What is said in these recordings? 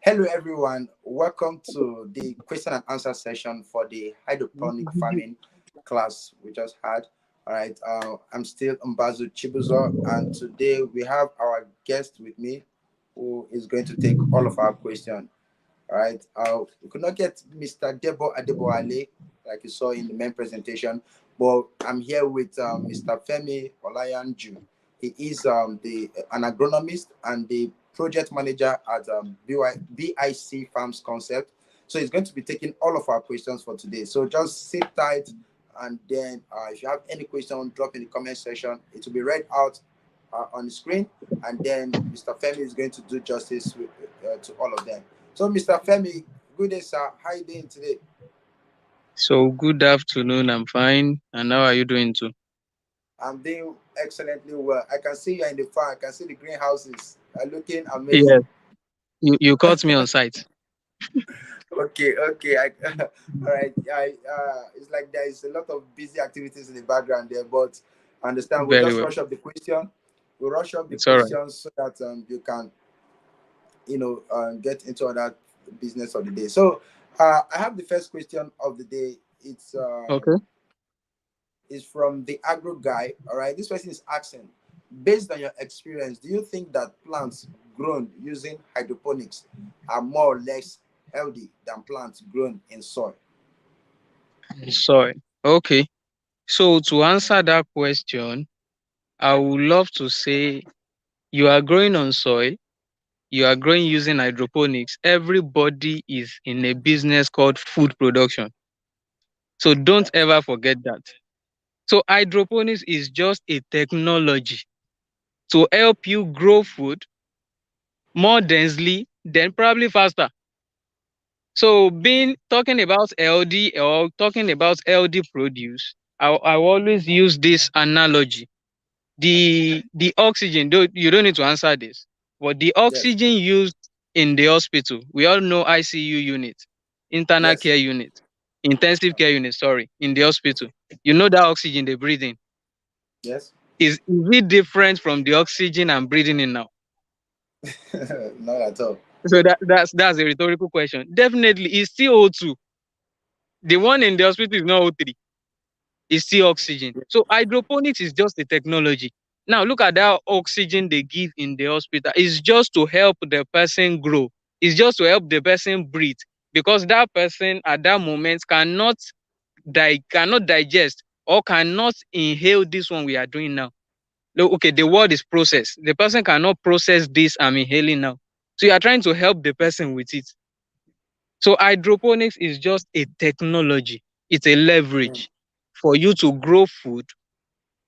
Hello, everyone. Welcome to the question and answer session for the hydroponic farming class we just had. All right. I'm still Mbazu Chibuzo, and today we have our guest with me who is going to take all of our questions. All right. We could not get Mr. Debo Adebowale like you saw in the main presentation, but I'm here with Mr. Femi Olayanju. He is an agronomist and the project manager at BIC Farms Concept. So he's going to be taking all of our questions for today. So just sit tight, and then if you have any question, drop in the comment section. It will be read out on the screen, and then Mr. Femi is going to do justice to all of them. So, Mr. Femi, good day, sir. How are you doing today? So good afternoon. I'm fine. And how are you doing too? I'm doing excellently well. I can see you in the farm. I can see the greenhouses are looking Yes. amazing. You caught me on site. Okay, okay. All right. It's like there is a lot of busy activities in the background there, but I understand. We'll Very just well. rush up the question. We'll rush up the It's all right. questions so that you can, get into other business of the day. So, I have the first question of the day. It's Okay. is from the agro guy. All right, this person is asking, based on your experience, do you think that plants grown using hydroponics are more or less healthy than plants grown in soil? Sorry. Okay. So to answer that question, I would love to say you are growing on soil, you are growing using hydroponics. Everybody is in a business called food production. So don't Yes. ever forget that. So hydroponics is just a technology to help you grow food more densely, then probably faster. So being talking about LD or talking about LD produce, I always use this analogy. The oxygen, though you don't need to answer this, but the Yes. oxygen used in the hospital, we all know ICU unit, internal Yes. care unit, intensive care unit, sorry, in the hospital. You know that oxygen they breathe in. Yes. Is it different from the oxygen I'm breathing in now? Not at all. So that's a rhetorical question. Definitely, it's still O2. The one in the hospital is not O3. It's still oxygen. So hydroponics is just a technology. Now look at that oxygen they give in the hospital. It's just to help the person grow. It's just to help the person breathe because that person at that moment cannot digest or cannot inhale this one we are doing now. Look, okay, the word is process. The person cannot process this I'm inhaling now. So you are trying to help the person with it. So hydroponics is just a technology. It's a Mm, leverage for you to grow food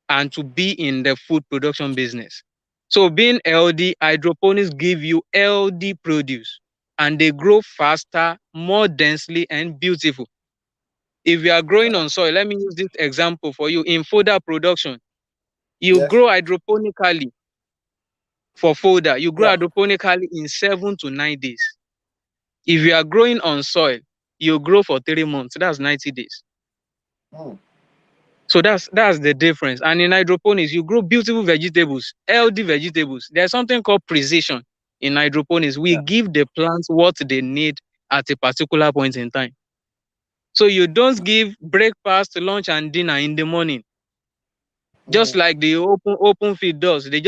and to be in the food production business. So being healthy, hydroponics give you healthy produce and they grow faster, more densely and beautiful. If you are growing on soil, let me use this example for you. In fodder production, you yes. grow hydroponically for fodder. You grow Yeah. hydroponically in 7 to 9 days. If you are growing on soil, you grow for 3 months. That's 90 days. Mm, So that's the difference. And in hydroponics, you grow beautiful vegetables, healthy vegetables. There's something called precision in hydroponics. We yeah. give the plants what they need at a particular point in time. So you don't give breakfast, lunch, and dinner in the morning, just Mm, like the open feed does. They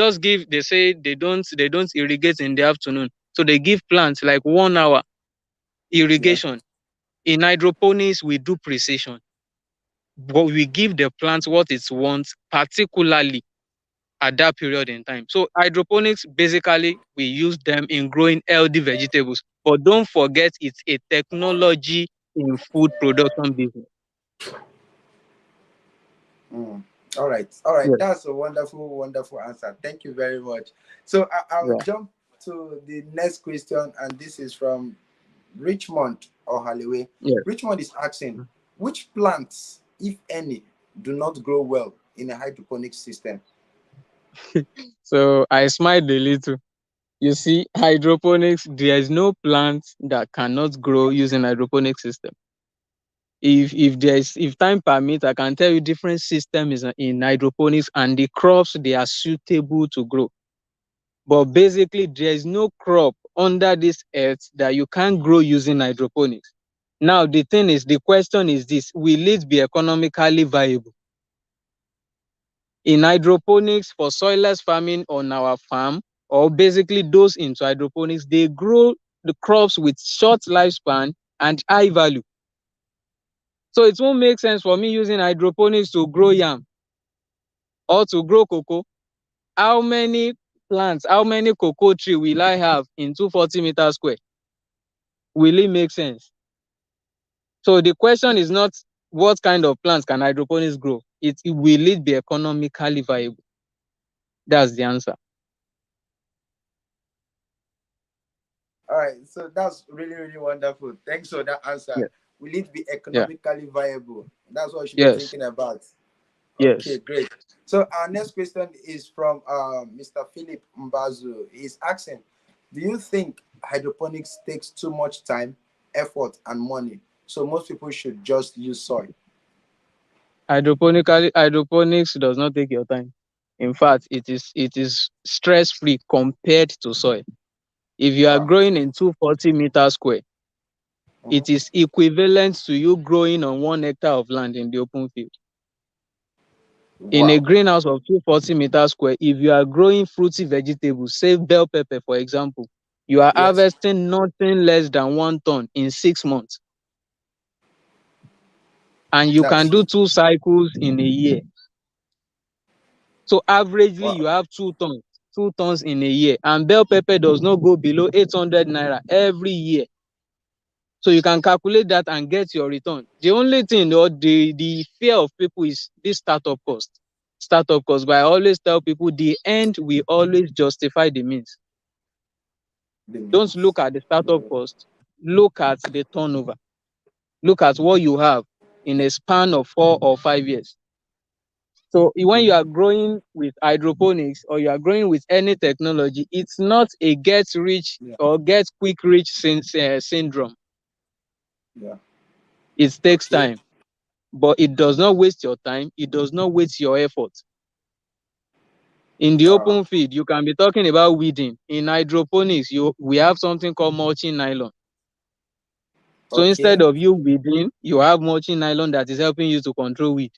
say they don't irrigate in the afternoon. So they give plants like 1 hour yeah. irrigation. In hydroponics, we do precision. But we give the plant what it wants, particularly at that period in time. So hydroponics, basically, we use them in growing healthy vegetables. But don't forget, it's a technology in food production business. Mm. All right. All right. Yeah. That's a wonderful, wonderful answer. Thank you very much. So I'll Yeah. jump to the next question, and this is from Richmond or Halliway. Yeah. Richmond is asking, which plants, if any, do not grow well in a hydroponic system? So I smiled a little. You see, hydroponics, there is no plant that cannot grow using hydroponic system. If time permits, I can tell you different systems in hydroponics and the crops they are suitable to grow. But basically, there is no crop under this earth that you can't grow using hydroponics. Now, the thing is, the question is this: will it be economically viable? In hydroponics for soilless farming on our farm, or basically those into hydroponics, they grow the crops with short lifespan and high value. So it won't make sense for me using hydroponics to grow yam or to grow cocoa. How many plants, how many cocoa tree will I have in 240 meters square? Will it make sense? So the question is not what kind of plants can hydroponics grow. Will it be economically viable? That's the answer. All right, so that's really, really wonderful. Thanks for that answer. Yeah. Will it be Yeah. economically viable? That's what you should be Yes. thinking about. Okay, Yes. great. So our next question is from Mr. Philip Mbazu. He's asking, do you think hydroponics takes too much time, effort, and money? So most people should just use soil. Hydroponics does not take your time. In fact, it is stress free compared to soil. If you are Wow. growing in 240 meters square, Mhm. it is equivalent to you growing on 1 hectare of land in the open field. In a Wow. greenhouse of 240 meters square, if you are growing fruity vegetables, say bell pepper, for example, you are Yes, harvesting nothing less than 1 ton in 6 months. And you that's can do huge. 2 cycles in a year. So averagely, Wow. you have 2 tons, 2 tons in a year. And bell pepper does not go below 800 naira every year. So you can calculate that and get your return. The only thing or the fear of people is this startup cost. Startup cost. But I always tell people the end will always justify the means. The Don't means. look at the startup cost. Look at the turnover. Look at what you have in a span of 4 or 5 years. So when you Mhm. are growing with hydroponics or you are growing with any technology, it's not a get rich Yeah. or get quick rich syndrome. Yeah. It takes Okay. time, but it does not waste your time. It does not waste your effort. In the Uh, open field, you can be talking about weeding. In hydroponics, we have something called mulching nylon. So instead okay. of you weeding, you have mulching nylon that is helping you to control weed.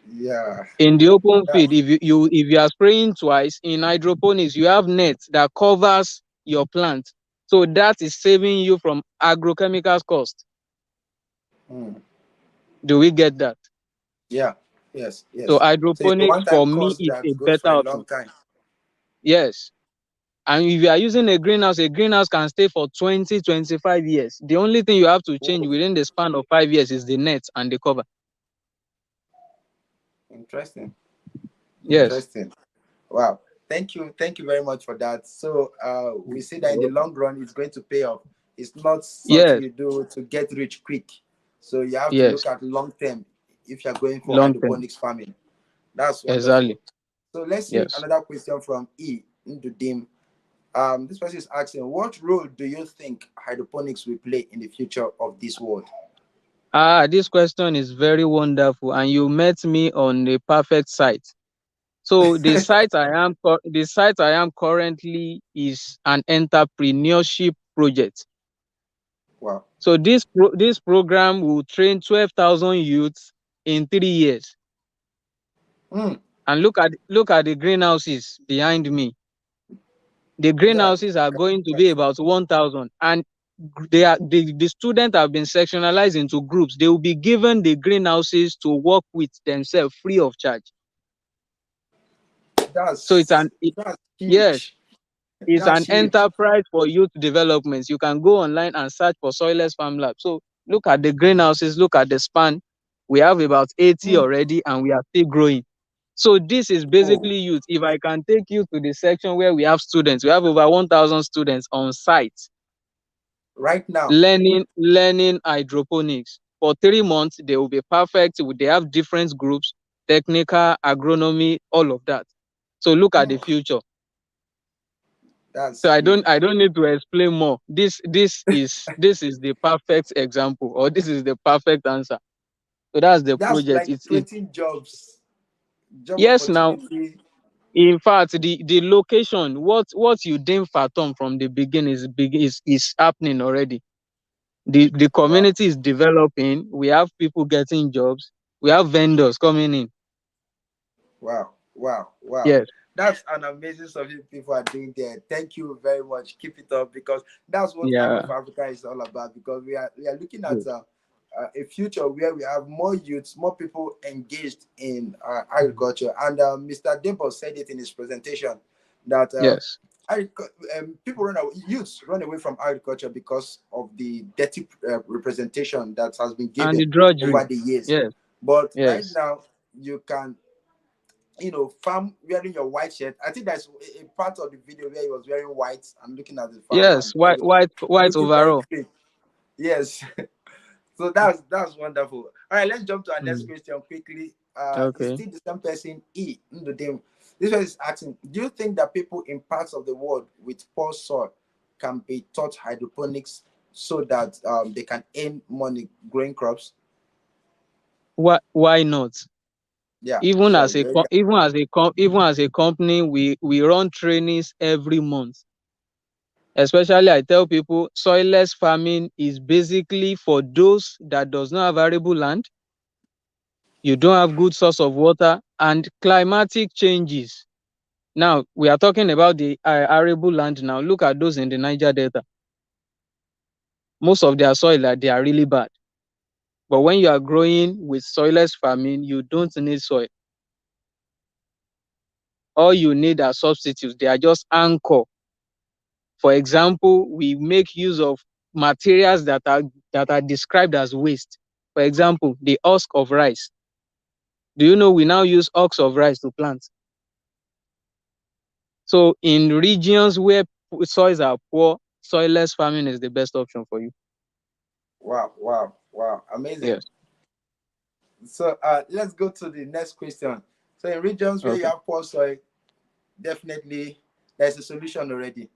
Yeah. In the open field, That's if you are spraying twice, in hydroponics, you have nets that covers your plant. So that is saving you from agrochemicals cost. mm, Do we get that? yeah. Yes. So Yes. So it's a hydroponics one-time for me course is that a goes better for a long option. time. Yes. And if you are using a greenhouse can stay for 20, 25 years. The only thing you have to change Oh, within the span of 5 years is the net and the cover. interesting. Yes. Interesting. Wow. Thank you very much for that. So we see that in the long run it's going to pay off. It's not something Yes. you do to get rich quick. So you have to Yes. look at long term if you're going for Long term. hydroponics farming. That's wonderful. Exactly. So let's see Yes. another question from E Ndudim. This person is asking, what role do you think hydroponics will play in the future of this world? This question is very wonderful, and you met me on the perfect site. So the site I am currently is an entrepreneurship project. Wow. So this program will train 12,000 youths in 3 years. Mm, And look at the greenhouses behind me. The yeah, greenhouses are going to be about 1,000, and the students have been sectionalized into groups. They will be given the greenhouses to work with themselves free of charge. So that's yes, huge. it's That's an huge. enterprise for youth development. You can go online and search for Soilless Farm Lab. So look at the greenhouses, look at the span. We have about 80 Mm. already, and we are still growing. So this is Oh, basically youth. If I can take you to the section where we have students, we have over 1,000 students on site right now. learning hydroponics. For 3 months, they will be perfect. They have different groups, technical, agronomy, all of that. So look at the Mm, future. So that's I don't huge. need to explain more. This is the perfect example, or this is the perfect answer. So that's the That's project. like It's creating jobs, job yes now. opportunity. In fact, the location, what you deem phantom from the beginning is happening already. The Wow. community is developing. We have people getting jobs. We have vendors coming in. Wow, wow, wow. Yes. That's an amazing something people are doing there. Thank you very much. Keep it up because that's what I Yeah. Love Africa is all about. Because we are looking at Good. a future where we have more youths, more people engaged in agriculture. And Mr. Debo said it in his presentation that Yes. people youths run away from agriculture because of the dirty representation that has been And the given over drudgery. the years. Yes. But right Yes. now, you can farm wearing your white shirt. I think that's a part of the video where he was wearing white and looking at the Yes. farmland, White looking very overall. clean. Yes. So that's wonderful. All right, let's jump to our next Mm. question quickly. Is Okay. still the same person E Ndudem. This one is asking, do you think that people in parts of the world with poor soil can be taught hydroponics so that they can earn money growing crops? Why not? Yeah, Even so as we already even as a company, we run trainings every month. Especially, I tell people, soilless farming is basically for those that does not have arable land, you don't have good source of water, and climatic changes. Now, we are talking about the arable land now. Look at those in the Niger Delta. Most of their soil, they are really bad. But when you are growing with soilless farming, you don't need soil. All you need are substitutes. They are just anchor. For example, we make use of materials that are described as waste. For example, the husk of rice. Do you know we now use husks of rice to plant? So in regions where soils are poor, soilless farming is the best option for you. wow, wow, wow, amazing. Yes. So let's go to the next question. So in regions where you Okay. have poor soil, definitely there's a solution already.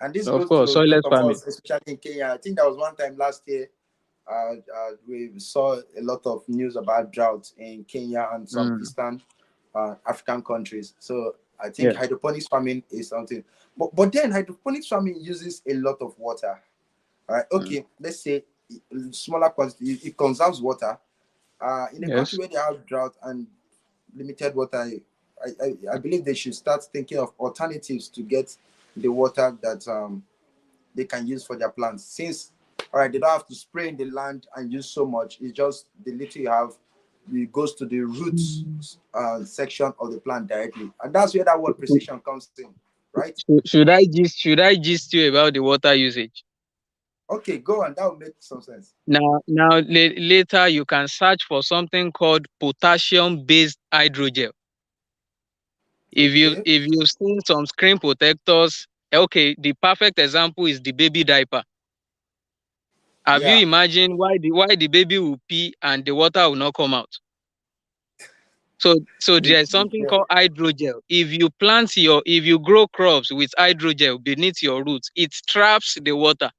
And this Of goes course, to those soilless of farming. us, especially in Kenya. I think that was one time last year. We saw a lot of news about drought in Kenya and some Mm. eastern African countries. So I think Yeah. hydroponics farming is something. But then hydroponics farming uses a lot of water. All right. Mm. Okay. Let's say smaller quantity. It conserves water. In a country Yes. where they have drought and limited water, I believe they should start thinking of alternatives to get the water that they can use for their plants. Since all right, they don't have to spray in the land and use so much. It's just the little you have, it goes to the roots section of the plant directly, and that's where that word precision comes in, right? Should I gist you about the water usage? Okay, go on. That will make some sense. Now, later you can search for something called potassium-based hydrogel. Okay. If you've seen some screen protectors, okay, the perfect example is the baby diaper. Have you Yeah. imagined why the baby will pee and the water will not come out? So The, there is something yeah. called hydrogel. If you grow crops with hydrogel beneath your roots, it traps the water.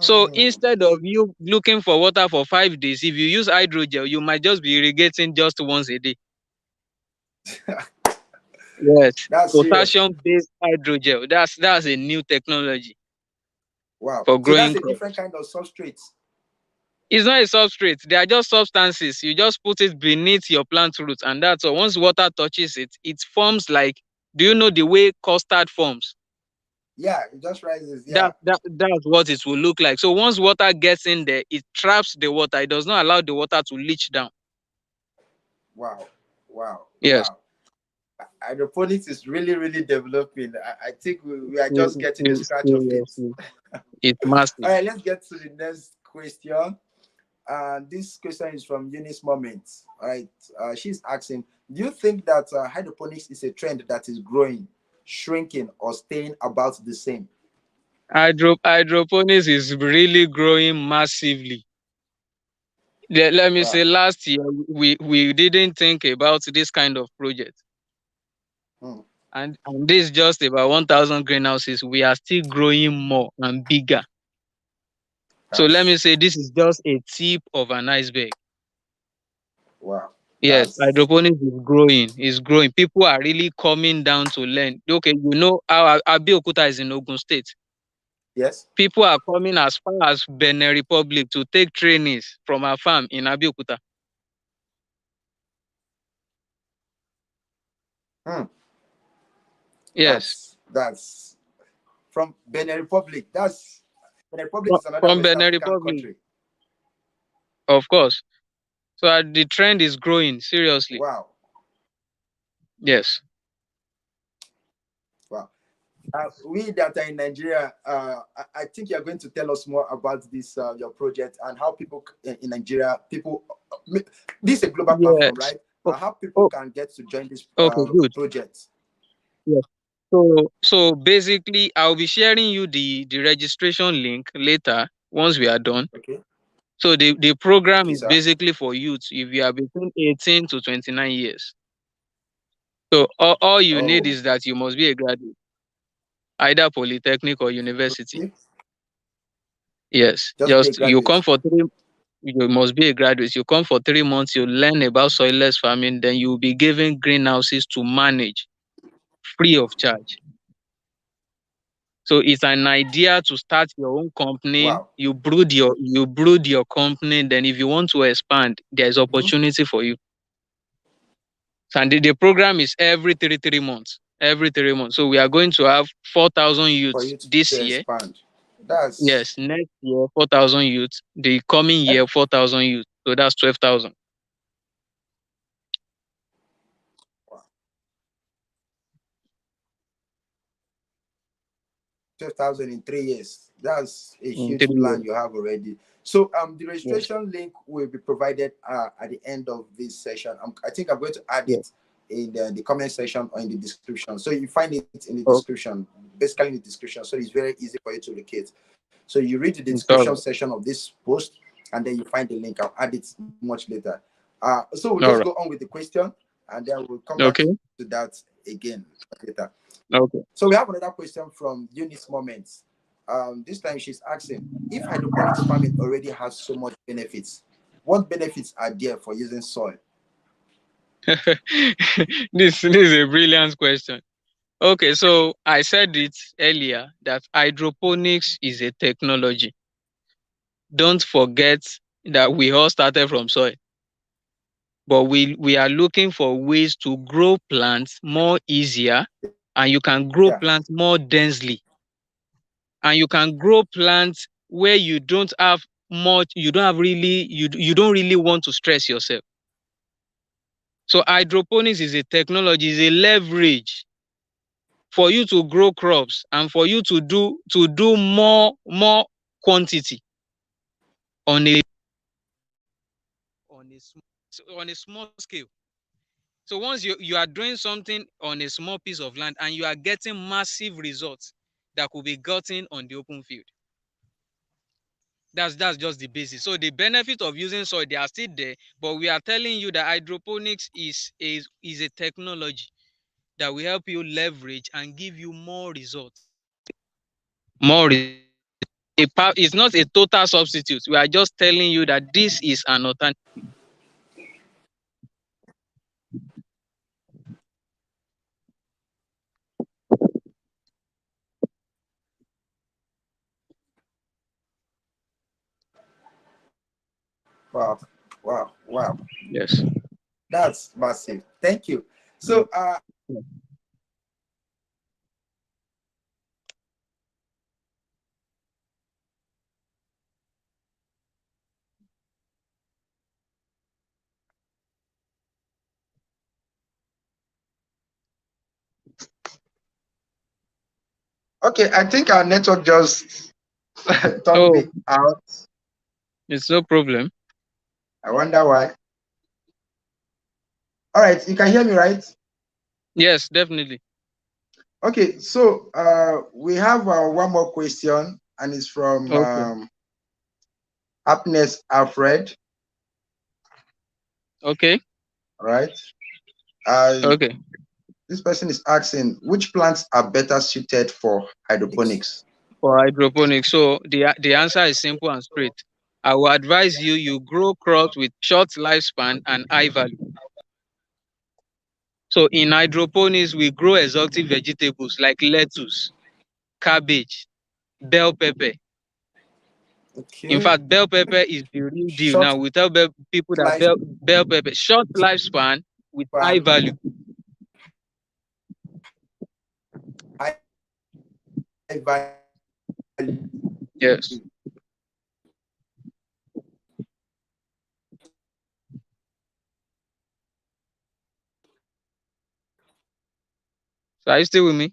So Mm. instead of you looking for water for 5 days, if you use hydrogel, you might just be irrigating just once a day. Yes. That's serious. Potassium-based hydrogel. That's a new technology Wow. for So that's growing a different crops. kind of substrate. It's not a substrate. They are just substances. You just put it beneath your plant roots, and that's all. Once water touches it, it forms like. Do you know the way custard forms? Yeah, it just rises. Yeah. That's what it will look like. So once water gets in there, it traps the water. It does not allow the water to leach down. Wow. Wow. Yes. Wow. Hydroponics is really, really developing. I think we are just getting a scratch of it. Seriously, it's All massive. right, let's get to the next question. This question is from Eunice Moment. All right, she's asking, do you think that hydroponics is a trend that is growing, shrinking, or staying about the same? Hydroponics is really growing massively. Let me Wow. say, last year we didn't think about this kind of project, Hmm. and this is just about 1,000 greenhouses. We are still growing more and bigger. So let me That's say, this is just a tip of an iceberg. wow. Yes, That's hydroponics is growing. Is growing. People are really coming down to learn. Okay, our Abeokuta is in Ogun State. yes. People are coming as far as Benin Republic to take trainings from our farm in Abeokuta. Hmm. Yes, That's from Benin Republic. That's Benin Republic is another from West Benin African Republic, country. of course. So the trend is growing seriously. Wow, Yes. wow. We that are in Nigeria, I think you're going to tell us more about this your project and how people in Nigeria, people. This is a global platform, Yes. right? Oh, How people oh, can get to join this okay, good. project. Yes. So basically, I'll be sharing you the registration link later once we are done. Okay, So the program okay, is sir. basically for youth if you are between 18 to 29 years. So all you need Oh, is that you must be a graduate, either polytechnic or university. okay. Yes. Just be a Just you come graduate. for three. You must be a graduate. You come for 3 months. You learn about soilless farming. Then you will be given greenhouses to manage free of charge. So it's an idea to start your own company. Wow. You brood your company. Then if you want to expand, there is Mhm. opportunity for you. So, and the program is every three months. Every 3 months. So we are going to have 4,000 For youths you this to year. expand. That's Yes, next year 4,000 youths. The coming eh, year 4,000 youths. So that's 12,000. 12,000 in 3 years. That's a In huge 3 years. plan you have already. So the Yes. registration link will be provided at the end of this session. I think I'm going to add Yes. it in the comment section or in the description. So you find it in the Okay. description, basically in the description. So it's very easy for you to locate. So you read the It's all description right. section of this post, and then you find the link. I'll add it much later. So we'll All just right. go on with the question, and then we'll come back Okay. to that again later. Okay. So we have another question from Eunice Moments. This time she's asking if hydroponics farming already has so much benefits, what benefits are there for using soil? This is a brilliant question. Okay, so I said it earlier that hydroponics is a technology. Don't forget that we all started from soil, but we are looking for ways to grow plants more easier, and you can grow Yeah, plants more densely, and you can grow plants where you don't have much, you don't have really, you don't really want to stress yourself. So hydroponics is a technology, is a leverage for you to grow crops and for you to do more quantity on a small scale. So once you are doing something on a small piece of land and you are getting massive results that could be gotten on the open field. That's just the basis. So the benefit of using soil, they are still there, but we are telling you that hydroponics is a technology that will help you leverage and give you more results. More results. It's not a total substitute. We are just telling you that this is an alternative. wow, wow. Yes. That's massive. Thank you. So okay, I think our network just turned Oh, me out. it's no problem. I wonder why. All right, you can hear me, right? Yes, definitely. Okay, so we have one more question, and it's from Okay. Happiness Alfred. Okay. All right. Uh, Okay. this person is asking which plants are better suited for hydroponics. For hydroponics, so the answer is simple and straight. I will advise you grow crops with short lifespan and high value. So in hydroponics, we grow exotic vegetables like lettuce, cabbage, bell pepper. In Okay. fact, bell pepper is the real deal. Short Now we tell people that life bell pepper, short lifespan with high span, value. high value. Yes. So are you still with me?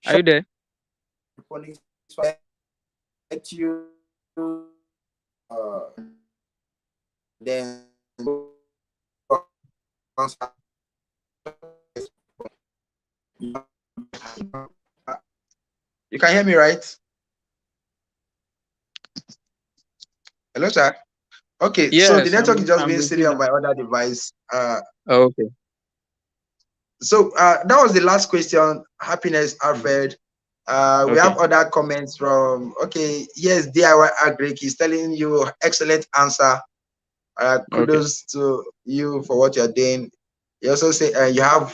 Are you there? Hydroponics let you then you can hear me, right? Hello, sir. Okay, so the Yes, network is just I'm being with silly you on now. my other device. Okay. So that was the last question. Happiness, Alfred. We Okay. have other comments from, okay, yes, DIY Agric is telling you excellent answer. Okay. Kudos to you for what you're doing. You also say you have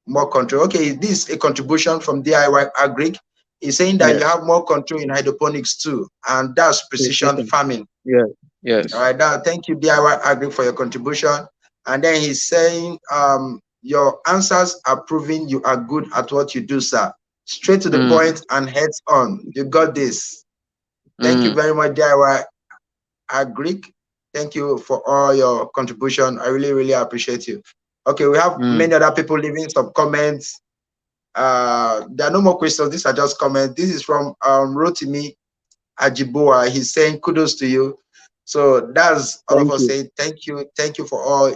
more control. Okay, this is a contribution from DIY Agric. He's saying that you Yes. have more control in hydroponics too, and that's precision Precision. farming. Yes. All Yes. right, now thank you, DIY Agri, for your contribution. And then he's saying, your answers are proving you are good at what you do, sir. Straight to the Mm. point and heads on. You got this. Thank you Mm. very much, DIY Agri. Thank you for all your contribution. I really, really appreciate you. Okay, we have Mm. many other people leaving some comments. There are no more questions. These are just comments. This is from Rotimi Ajiboa. He's saying kudos to you. So that's all of Thank us you. saying thank you for all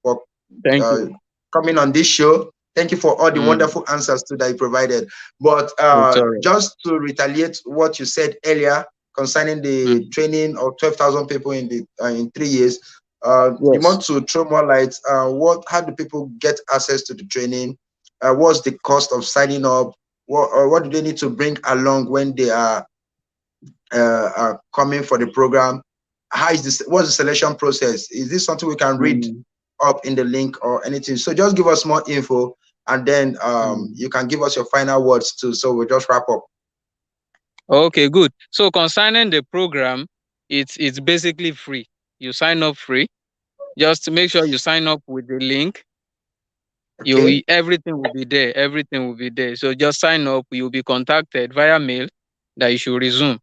for Thank uh, you. coming on this show. Thank you for all the Mm. wonderful answers too that you provided. But It's all right. just to retaliate what you said earlier concerning the Mm. training of 12,000 people in 3 years, you Yes. want to throw more light. How do people get access to the training? What's the cost of signing up? What do they need to bring along when they are coming for the program? How is this? What's the selection process? Is this something we can read Mm. up in the link or anything? So just give us more info, and then Mm. you can give us your final words too. So we'll just wrap up. Okay, good. So concerning the program, it's basically free. You sign up free. Just to make sure you sign up with the link. Okay. Everything will be there. Everything will be there. So just sign up. You'll be contacted via mail that you should resume.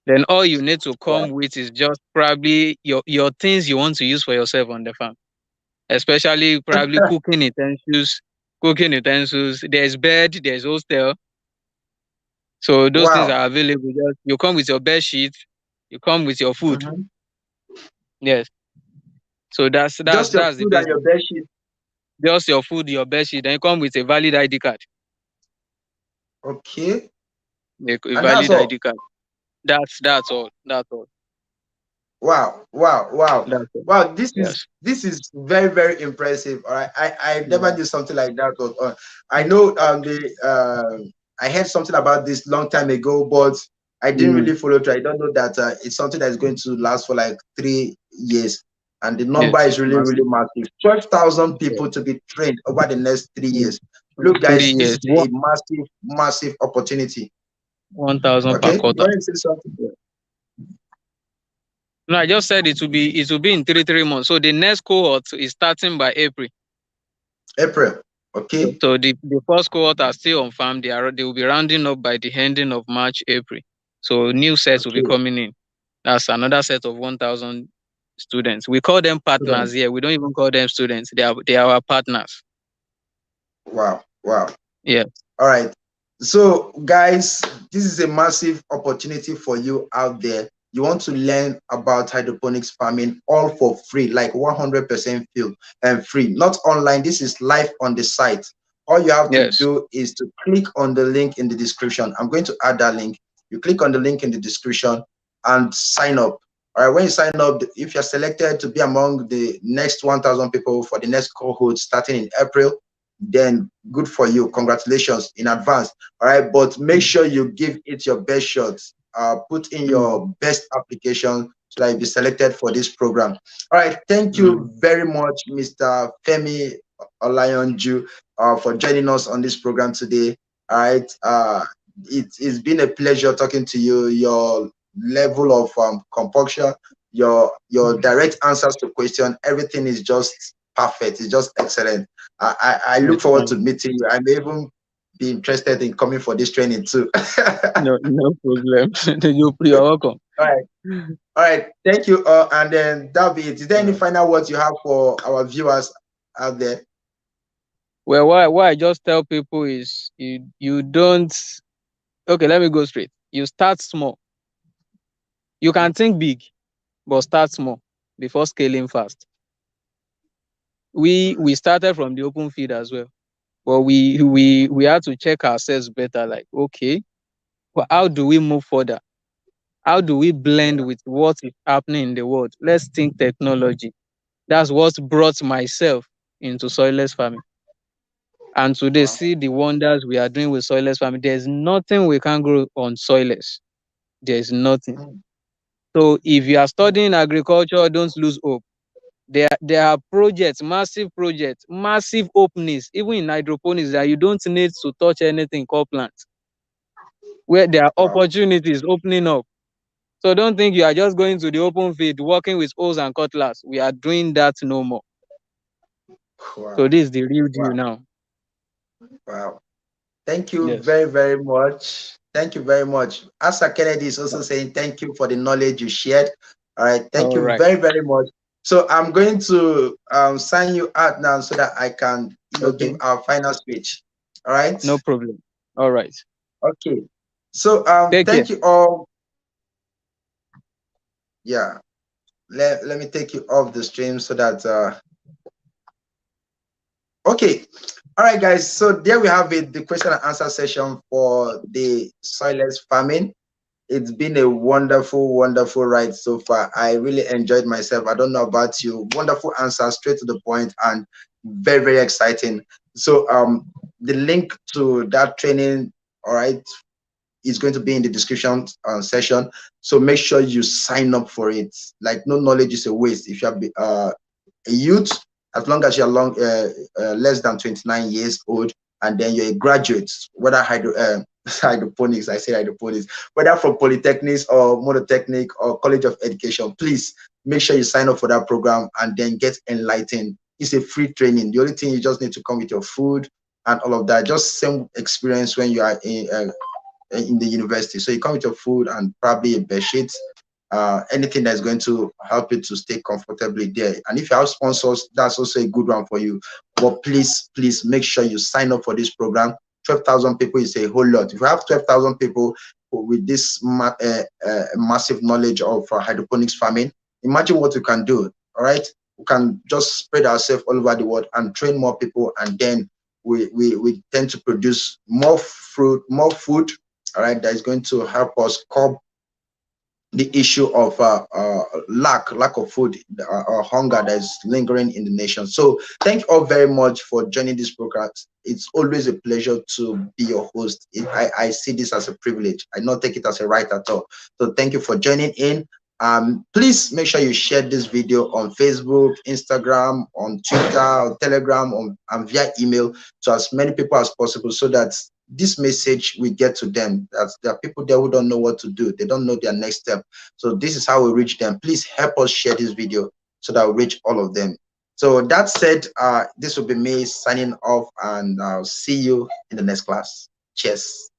Then all you need to Wow. come with is just probably your things you want to use for yourself on the farm, especially probably cooking utensils. Cooking utensils. There's bed. There's hostel. So those things Wow. are available. Just you come with your bed sheet. You come with your food. Mhm. Yes. So that's that's Just your that's the food and basic. your bed sheet. Just your food, your bed sheet. Then you come with a valid ID card. Okay. A And that's valid all. ID card. That's all. That's all. Wow, wow, wow, That's all. wow! This is Yes. this is very, very impressive. All right, I never Yeah. did something like that. I know I heard something about this long time ago, but I didn't Mm. really follow through. I don't know that it's something that is going to last for like 3 years, and the number Yes. is really, really Massive. massive. 12,000 Yeah. people to be trained over the next three Mm. years. Look, guys, Three this years. is a massive, massive opportunity. 1,000 per Okay, you quarter. want to say something? Yeah. No, I just said it will be in 3 months. So the next cohort is starting by April. April. Okay, So the first cohort are still on farm. They will be rounding up by the ending of March, April. So new sets will be okay. coming in. That's another set of 1,000 students. We call them partners here. We don't even call them students. They are our partners. Wow, wow. Yeah. All right. So, guys, this is a massive opportunity for you out there. you want to learn about hydroponics farming, all for free, like 100% feel and free, not online. This is live on the site. All you have to Yes. do is to click on the link in the description. I'm going to add that link. You click on the link in the description and sign up. All right, when you sign up, if you're selected to be among the next 1,000 people for the next cohort starting in April, then good for you. Congratulations in advance. All right, but make sure you give it your best shot. Put in Mm. your best application so that you be selected for this program. All right, thank Mm. you very much, Mr. Femi Olayonju, for joining us on this program today. All right, it's been a pleasure talking to you. Your level of compunction, your direct answers to question, everything is just perfect. It's just excellent. I look Yes, forward thank to you. meeting you. I may even be interested in coming for this training too. No, no problem. You're welcome. All right. All right. Thank you. And then that'll be it. Is there any Uh, final words you have for our viewers out there? well, what I just tell people is you don't. Okay, let me go straight. You start small. You can think big, but start small before scaling fast. We started from the open field as well, but we had to check ourselves better. Like, okay, well, how do we move further? How do we blend with what is happening in the world? Let's think technology. That's what brought myself into soilless farming. And today, Wow. see the wonders we are doing with soilless farming. There's nothing we can grow on soilless. There's nothing. Mm. So if you are studying agriculture, don't lose hope. There are projects, massive projects, massive openings, even in hydroponics, that you don't need to touch anything called plants, where there are Wow. opportunities opening up. So don't think you are just going to the open field, working with hoes and cutlass. We are doing that no more. So Wow. this is the real deal Wow. now. Wow. Thank you Yes. very, very much. Thank you very much. Asa Kennedy is also saying thank you for the knowledge you shared. All right. Thank All you right. very, very much. So I'm going to sign you out now so that I can, give Okay. our final speech. All right. No problem. All right. Okay. So Take care. thank you all. Yeah. Let me take you off the stream so that okay. All right, guys. So there we have it, the question and answer session for the soilless farming. It's been a wonderful, wonderful ride so far. I really enjoyed myself. I don't know about you. Wonderful answers, straight to the point, and very, very exciting. So the link to that training, all right, is going to be in the description session. So make sure you sign up for it. Like, no knowledge is a waste. If you have a youth, as long as you're less than 29 years old, and then you're a graduate, whether hydroponics, I say hydroponics, whether from polytechnics or monotechnic or college of education, please make sure you sign up for that program and then get enlightened. It's a free training. The only thing, you just need to come with your food and all of that. Just same experience when you are in the university. So you come with your food and probably a bed sheet, anything that's going to help you to stay comfortably there. And if you have sponsors, that's also a good one for you. But please, please make sure you sign up for this program. 12,000 people is a whole lot. If you have 12,000 people with this massive knowledge of hydroponics farming, imagine what you can do. All right. We can just spread ourselves all over the world and train more people, and then we tend to produce more fruit, more food, all right, that is going to help us curb the issue of lack of food or hunger that is lingering in the nation. So thank you all very much for joining this program. It's always a pleasure to be your host. I see this as a privilege. I don't take it as a right at all. So thank you for joining in. Please make sure you share this video on Facebook, Instagram, on Twitter, on Telegram, and via email to as many people as possible, so that this message will get to them. That there are people there who don't know what to do. They don't know their next step. So this is how we reach them. Please help us share this video so that we reach all of them. So that said, this will be me signing off, and I'll see you in the next class. Cheers.